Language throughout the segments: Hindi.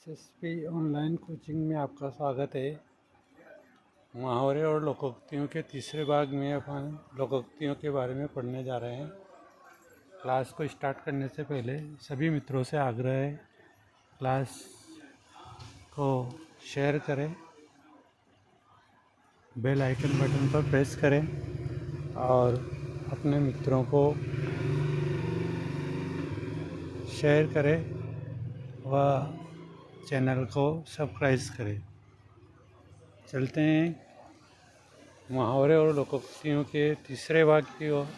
एसएसपी ऑनलाइन कोचिंग में आपका स्वागत है। मुहावरे और लोकोक्तियों के तीसरे भाग में अपन लोकोक्तियों के बारे में पढ़ने जा रहे हैं। क्लास को स्टार्ट करने से पहले सभी मित्रों से आग्रह है, क्लास को शेयर करें, बेल आइकन बटन पर प्रेस करें और अपने मित्रों को शेयर करें व चैनल को सब्सक्राइब करें। चलते हैं मुहावरे और लोकोक्तियों के तीसरे भाग की ओर।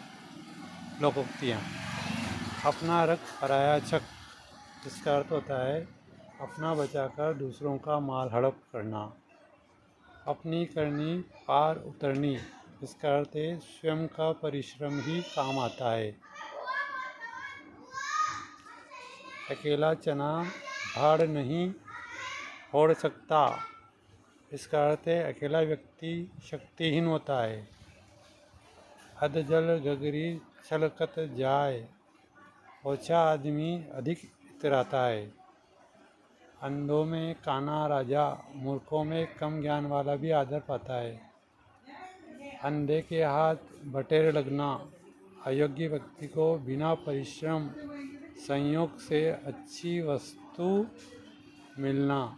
लोकोक्तियाँ। अपना रख पराया छक, इसका अर्थ होता है अपना बचाकर दूसरों का माल हड़प करना। अपनी करनी पार उतरनी, इसका अर्थ है स्वयं का परिश्रम ही काम आता है। अकेला चना भाड़ नहीं फोड़ सकता, इसका अर्थ है अकेला व्यक्ति शक्तिहीन होता है। अध जल गगरी छलकत जाए, ओछा आदमी अधिक इतराता है। अंधों में काना राजा, मूर्खों में कम ज्ञान वाला भी आदर पाता है। अंधे के हाथ बटेर लगना, अयोग्य व्यक्ति को बिना परिश्रम संयोग से अच्छी वस्तु मिलना।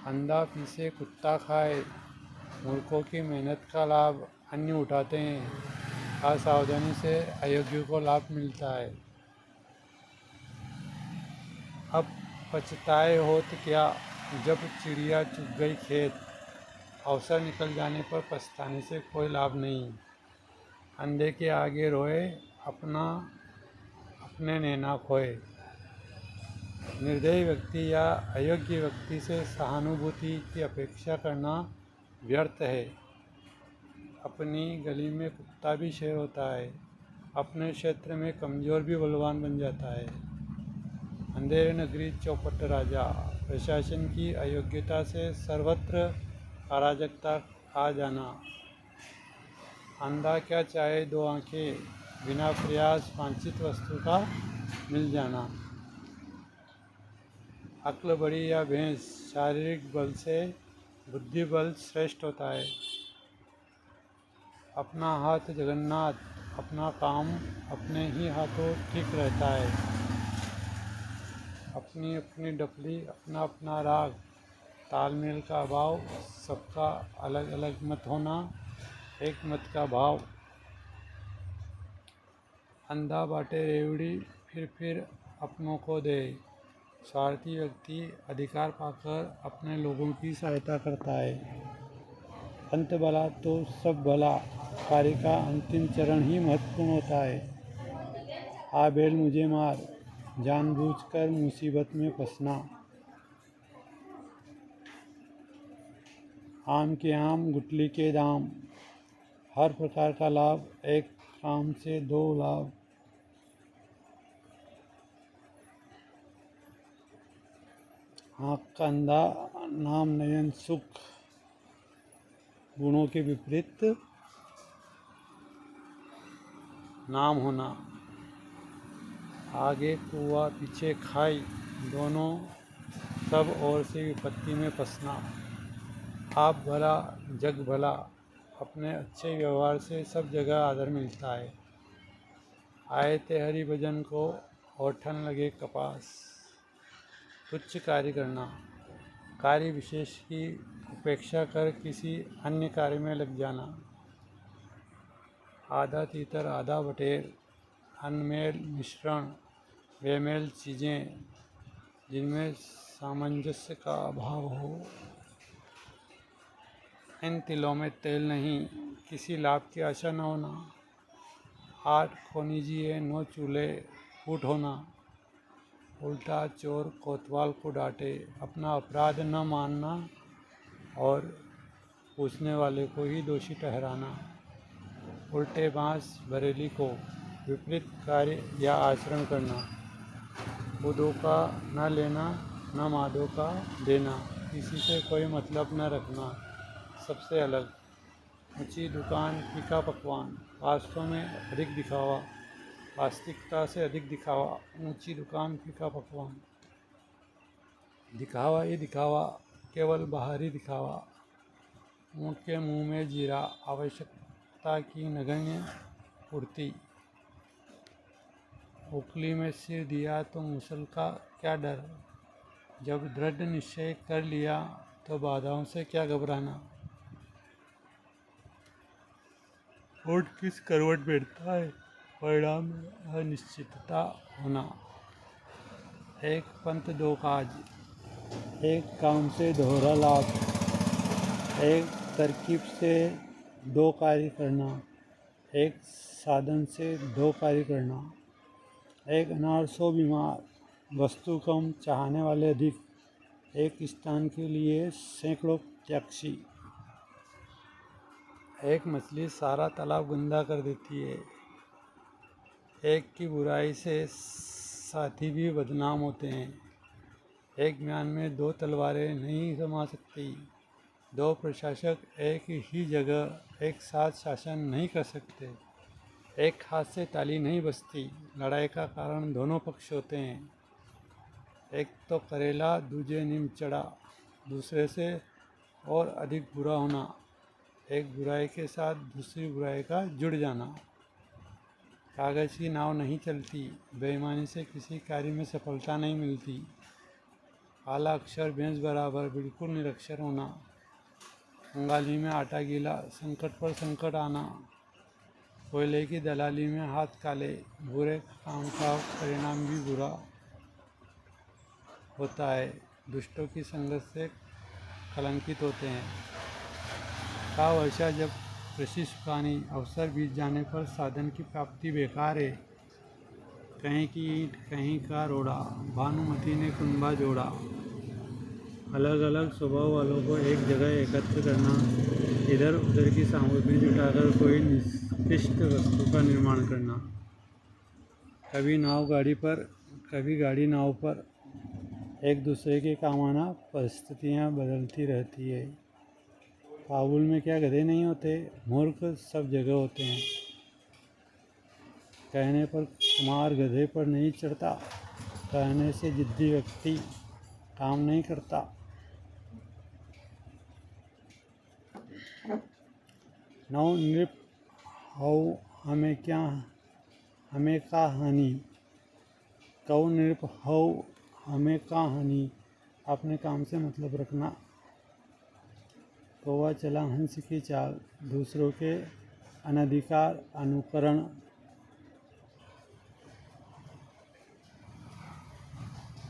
अंधा पीसे कुत्ता खाए, मूर्खों की मेहनत का लाभ अन्य उठाते हैं। असावधानी से अयोग्य को लाभ मिलता है। अब पछताए होत क्या, जब चिड़िया चुग गई खेत। अवसर निकल जाने पर पछताने से कोई लाभ नहीं। अंधे के आगे रोए, अपने नैना खोए। निर्दयी व्यक्ति या अयोग्य व्यक्ति से सहानुभूति की अपेक्षा करना व्यर्थ है। अपनी गली में कुत्ता भी शेर होता है। अपने क्षेत्र में कमज़ोर भी बलवान बन जाता है। अंधेरे नगरी चौपट राजा, प्रशासन की अयोग्यता से सर्वत्र अराजकता आ जाना। अंधा क्या चाहे दो आंखें, बिना प्रयास वांछित वस्तु का मिल जाना। अक्ल बड़ी या भैंस, शारीरिक बल से बुद्धि बल श्रेष्ठ होता है। अपना हाथ जगन्नाथ, अपना काम अपने ही हाथों ठीक रहता है। अपनी अपनी डफली, अपना अपना राग, तालमेल का अभाव, सबका अलग अलग मत होना, एक मत का भाव। अंधा बाटे रेवड़ी, फिर अपनों को दे। स्वार्थी व्यक्ति अधिकार पाकर अपने लोगों की सहायता करता है। अंत भला तो सब भला, कार्य का अंतिम चरण ही महत्वपूर्ण होता है। आ बैल मुझे मार, जानबूझकर मुसीबत में फंसना। आम के आम गुठली के दाम, हर प्रकार का लाभ, एक काम से दो लाभ। आँख का अंधा नाम नयन सुख, गुणों के विपरीत नाम होना। आगे कुआं पीछे खाई, दोनों सब ओर से विपत्ति में फंसना। आप भला जग भला, अपने अच्छे व्यवहार से सब जगह आदर मिलता है। आए ते हरि भजन को, ओठन लगे कपास। तुच्छ कार्य करना, कार्य विशेष की उपेक्षा कर किसी अन्य कार्य में लग जाना। आधा तीतर आधा बटेर, अनमेल मिश्रण, बेमेल चीज़ें जिनमें सामंजस्य का अभाव हो। इन तिलों में तेल नहीं, किसी लाभ की आशा न होना। 8 खोनीजिए 9 चूल्हे फूट होना। उल्टा चोर कोतवाल को डांटे, अपना अपराध न मानना और पूछने वाले को ही दोषी ठहराना। उल्टे बांस बरेली को, विपरीत कार्य या आचरण करना। बुधों का न लेना, न मादों का देना, किसी से कोई मतलब न रखना, सबसे अलग। ऊंची दुकान फीका पकवान, वास्तव में अधिक दिखावा, वास्तविकता से अधिक दिखावा। ऊंची दुकान फीका पकवान। दिखावा ही दिखावा, केवल बाहरी दिखावा। ऊँट के मुंह में जीरा, आवश्यकता की नगण्य पूर्ति। ओखली में सिर दिया तो मूसल का क्या डर, जब दृढ़ निश्चय कर लिया तो बाधाओं से क्या घबराना। ऊँट किस करवट बैठता है, परिणाम में अनिश्चितता होना। एक पंथ दो काज, एक काम से दोहरा लाभ, एक तरकीब से दो कार्य करना, एक साधन से दो कार्य करना। एक अनार 100 बीमार, वस्तु कम चाहने वाले अधिक, एक स्थान के लिए सैकड़ों त्याक्षी। एक मछली सारा तालाब गंदा कर देती है, एक की बुराई से साथी भी बदनाम होते हैं। एक म्यान में दो तलवारें नहीं समा सकती, दो प्रशासक एक ही जगह एक साथ शासन नहीं कर सकते। एक हाथ से ताली नहीं बजती, लड़ाई का कारण दोनों पक्ष होते हैं। एक तो करेला दूजे नीम चढ़ा, दूसरे से और अधिक बुरा होना। एक बुराई के साथ दूसरी बुराई का जुड़ जाना। कागज़ की नाव नहीं चलती, बेईमानी से किसी कार्य में सफलता नहीं मिलती। काला अक्षर भैंस बराबर, बिल्कुल निरक्षर होना। कंगाली में आटा गीला, संकट पर संकट आना। कोयले की दलाली में हाथ काले, बुरे काम का परिणाम भी बुरा होता है। दुष्टों की संगत से कलंकित होते हैं। का वर्षा जब कृषि सुखानी, अवसर बीत जाने पर साधन की प्राप्ति बेकार है। कहीं की ईंट कहीं का रोड़ा, भानुमति ने कुंबा जोड़ा। अलग अलग स्वभाव वालों को एक जगह एकत्र करना, इधर उधर की सामग्री जुटाकर कोई निष्कृष्ट वस्तु का निर्माण करना। कभी नाव गाड़ी पर, कभी गाड़ी नाव पर, एक दूसरे के काम आना। परिस्थितियाँ बदलती रहती है। काबुल में क्या गधे नहीं होते, मूर्ख सब जगह होते हैं। कहने पर कुमार गधे पर नहीं चढ़ता, कहने से जिद्दी व्यक्ति काम नहीं करता। नौ नृप हो हमें का हानि, कौ नृप हो हमें का हानि। अपने काम से मतलब रखना। कौवा चला हंस की चाल, दूसरों के अनधिकार अनुकरण।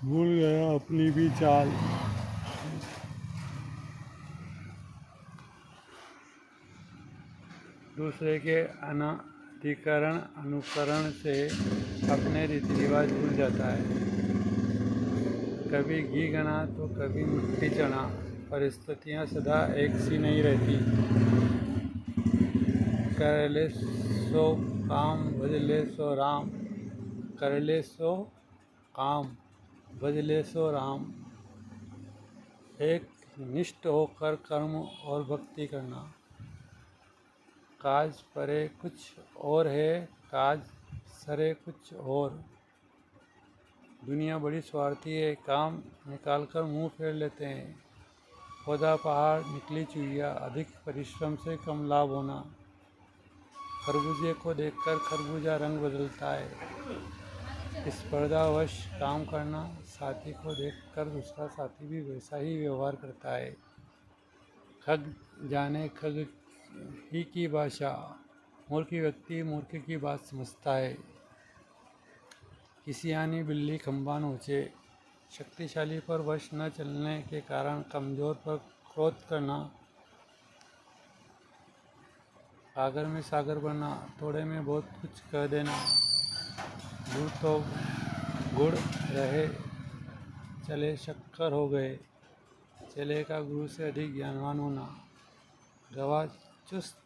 भूल गया अपनी भी चाल, दूसरे के अनाधिकरण अनुकरण से अपने रीति रिवाज भूल जाता है। कभी घी गना तो कभी मिट्टी चढ़ा, परिस्थितियाँ सदा एक सी नहीं रहती। कर ले सो काम भजले सो राम, कर ले सो काम भजले सो राम। एक निष्ठ होकर कर्म और भक्ति करना। काज परे कुछ और है, काज सरे कुछ और। दुनिया बड़ी स्वार्थी है, काम निकालकर मुंह फेर लेते हैं। पौधा पहाड़ निकली चुहिया, अधिक परिश्रम से कम लाभ होना। खरबूजे को देखकर खरबूजा रंग बदलता है। स्पर्धावश काम करना, साथी को देखकर दूसरा साथी भी वैसा ही व्यवहार करता है। खग जाने खग ही की भाषा, मूर्ख व्यक्ति मूर्ख की बात समझता है। किसी आनी बिल्ली खंबा नोचे, शक्तिशाली पर वश न चलने के कारण कमजोर पर क्रोध करना। सागर में सागर बनना, थोड़े में बहुत कुछ कह देना। गुड़ तो गुड़ रहे, चले शक्कर हो गए। चले का गुरु से अधिक ज्ञानवान होना। गवाह चुस्त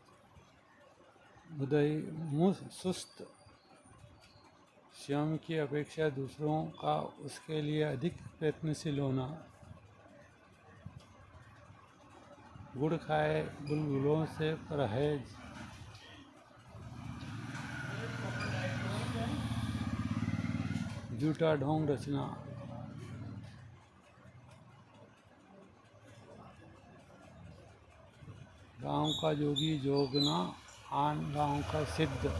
मुँह सुस्त, स्वयं की अपेक्षा दूसरों का उसके लिए अधिक प्रयत्नशील होना। गुड़ खाए बुलबुलों से परहेज, झूठा ढोंग रचना। गांव का जोगी जोगना, आन गांव का सिद्ध।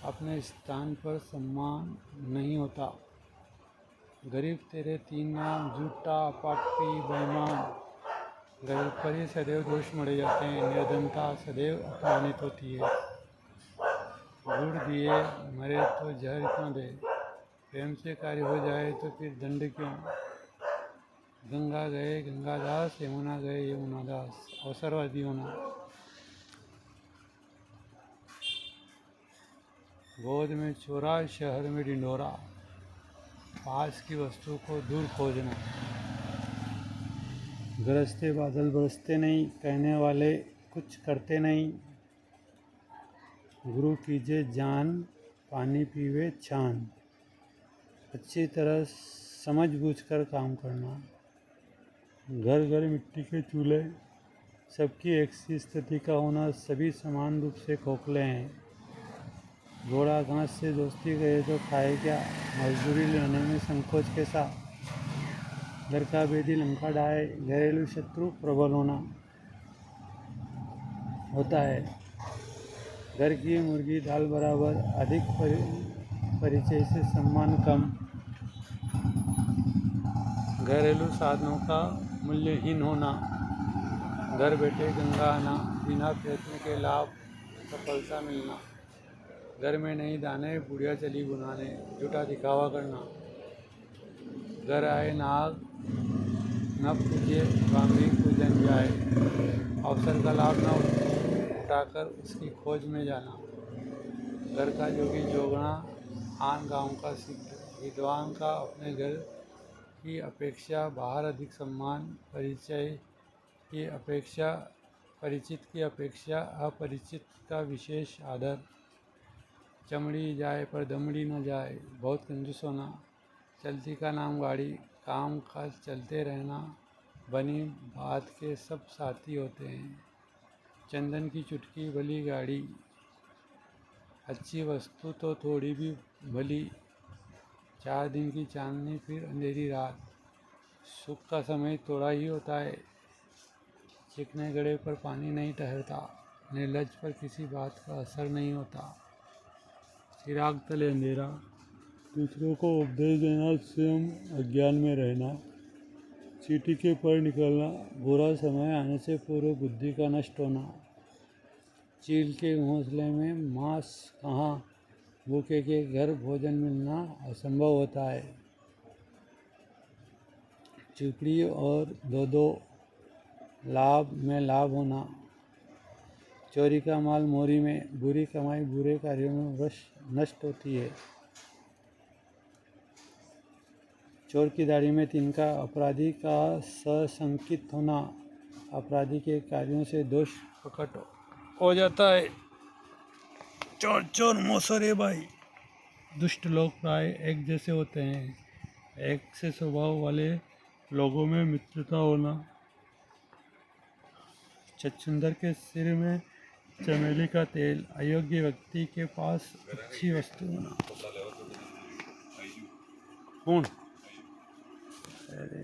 अपने स्थान पर सम्मान नहीं होता। गरीब तेरे 3 नाम, झूठा, पापी, बेईमान। गरीब पर ही सदैव दोष मढ़े जाते हैं। निर्धनता सदैव अपमानित होती है। गुड़ दिए मरे तो जहर क्यों दे। प्रेम से कार्य हो जाए तो फिर दंड क्यों। गंगा गए गंगादास, यमुना गए यमुनादास। अवसरवादी होना। गोद में चोरा, शहर में ढिंढोरा। पास की वस्तु को दूर खोजना। गरजते बादल बरसते नहीं, कहने वाले कुछ करते नहीं। गुरु कीजे जान, पानी पीवे छान। अच्छी तरह समझ बूझकर काम करना। घर घर मिट्टी के चूल्हे। सबकी एक सी स्थिति का होना, सभी समान रूप से खोखले हैं। घोड़ा घास से दोस्ती करे तो खाए क्या, मजदूरी लेने में संकोच कैसा। घर का बेदी लंका ढाए, घरेलू शत्रु प्रबल होता है। घर की मुर्गी दाल बराबर, अधिक परिचय से सम्मान कम। घरेलू साधनों का मूल्यहीन होना। घर बैठे गंगा आना, बिना प्रयत्न के लाभ सफलता मिलना। घर में नहीं दाने, बुढ़िया चली बुनाने, झूठा दिखावा करना। घर आए नाग न पूजे, बांगी पूजन जाए। अवसर का लाभ न उठाकर उसकी खोज में जाना। घर का जोगी जोगना, आन गांव का सिद्ध। विद्वान का अपने घर की अपेक्षा बाहर अधिक सम्मान, परिचित की अपेक्षा अपरिचित का विशेष आदर। चमड़ी जाए पर दमड़ी न जाए, बहुत कंजूस होना। चलती का नाम गाड़ी, काम काज चलते रहना। बनी बात के सब साथी होते हैं। चंदन की चुटकी भली गाड़ी, अच्छी वस्तु तो थोड़ी भी भली। 4 दिन की चांदनी फिर अंधेरी रात। सुख का समय थोड़ा ही होता है। चिकने गड़े पर पानी नहीं ठहरता। निर्लज पर किसी बात का असर नहीं होता। चिराग तले अंधेरा। दूसरों को उपदेश देना, स्वयं अज्ञान में रहना। चींटी के पर निकलना, बुरा समय आने से पूर्व बुद्धि का नष्ट होना। चील के घोंसले में मांस कहाँ, भूखे के घर भोजन मिलना असंभव होता है। चुपड़ी और दो लाभ में लाभ होना। चोरी का माल मोरी में, बुरी कमाई बुरे कार्यों में नष्ट होती है। चोर की दाढ़ी में तिनका, अपराधी का सशंकित होना। अपराधी के कार्यों से दोष प्रकट हो जाता है। चोर चोर मोसरे भाई। दुष्ट लोग प्राय एक जैसे होते हैं। एक से स्वभाव वाले लोगों में मित्रता होना। छछूंदर के सिर में चमेली का तेल, अयोग्य व्यक्ति के पास अच्छी वस्तु होना। कौन? अरे